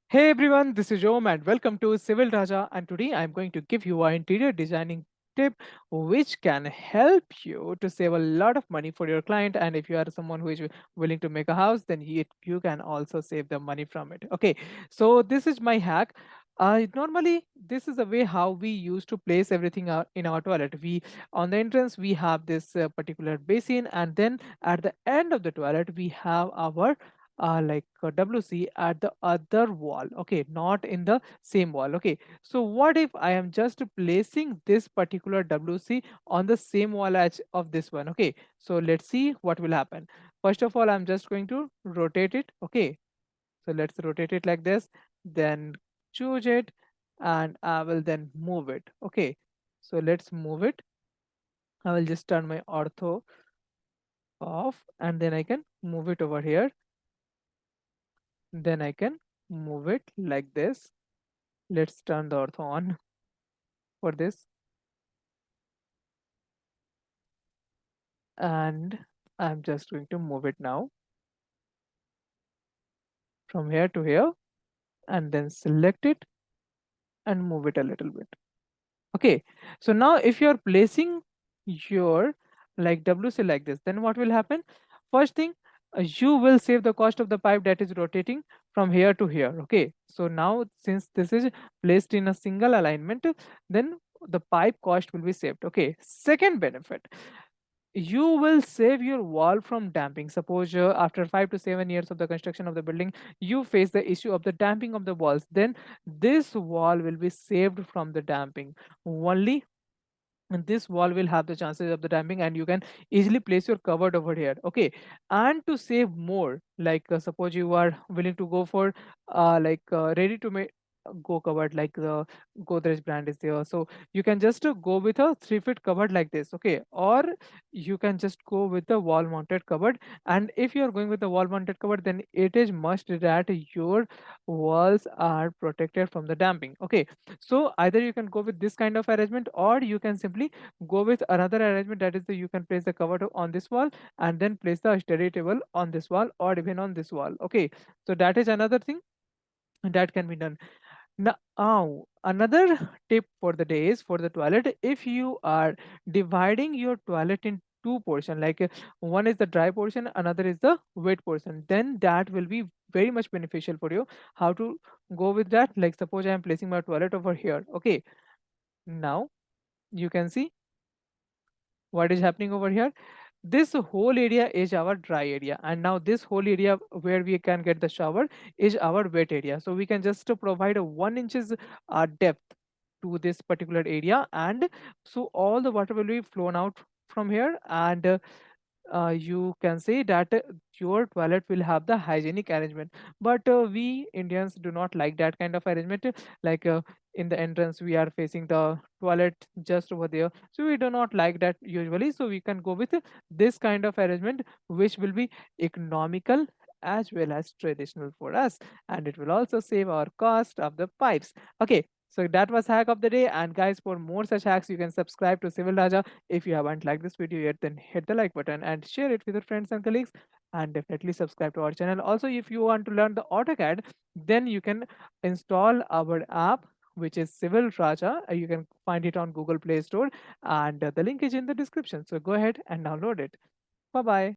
Hey everyone, this is Om and welcome to Civil Raja. And today I'm going to give you an interior designing tip which can help you to save a lot of money for your client. And if you are someone who is willing to make a house, then you can also save the money from it. Okay, so this is my hack. Normally, this is the way how we used to place everything out in our toilet. We on the entrance we have this particular basin, and then at the end of the toilet we have our WC at the other wall, okay, not in the same wall, okay. So what if I am just placing this particular WC on the same wall edge of this one, okay. So let's see what will happen. First of all, I'm just going to rotate it, okay. So let's rotate it like this, then choose it, and I will then move it, okay. So let's move it. I will just turn my ortho off, and then I can move it over here. Then I can move it like this. Let's turn the ortho on for this. And I'm just going to move it now from here to here, and then select it and move it a little bit. Okay. So now if you're placing your WC like this, then what will happen? First thing, you will save the cost of the pipe that is rotating from here to here. Okay. So now since this is placed in a single alignment, then the pipe cost will be saved. Okay. Second benefit, you will save your wall from damping. Suppose after 5 to 7 years of the construction of the building, you face the issue of the damping of the walls, then this wall will be saved from the damping only. And this wall will have the chances of the damping, and you can easily place your cupboard over here, okay. And to save more, suppose you are willing to go for ready to make go cupboard, like the Godrej brand is there, so you can just go with a 3 feet cupboard like this, okay. Or you can just go with the wall mounted cupboard. And if you are going with the wall mounted cupboard, then it is must that your walls are protected from the damping, okay. So either you can go with this kind of arrangement, or you can simply go with another arrangement, that is you can place the cover on this wall, and then place the study table on this wall, or even on this wall, okay. So that is another thing that can be done. Now, another tip for the day is for the toilet. If you are dividing your toilet in two portion, one is the dry portion, another is the wet portion, then that will be very much beneficial for you. How to go with that? Like suppose I am placing my toilet over here, okay. Now you can see what is happening over here. This whole area is our dry area, and now this whole area where we can get the shower is our wet area. So we can just provide a 1 inches depth to this particular area, and so all the water will be flown out from here. And you can say that your toilet will have the hygienic arrangement. But we Indians do not like that kind of arrangement. Like in the entrance we are facing the toilet just over there, so we do not like that usually. So we can go with this kind of arrangement, which will be economical as well as traditional for us, and it will also save our cost of the pipes. Okay, so that was hack of the day. And guys, for more such hacks, you can subscribe to Civil Raja. If you haven't liked this video yet, then hit the like button and share it with your friends and colleagues, and definitely subscribe to our channel. Also, if you want to learn the AutoCAD, then you can install our app, which is Civil Raja. You can find it on Google Play Store, and the link is in the description. So go ahead and download it. Bye bye.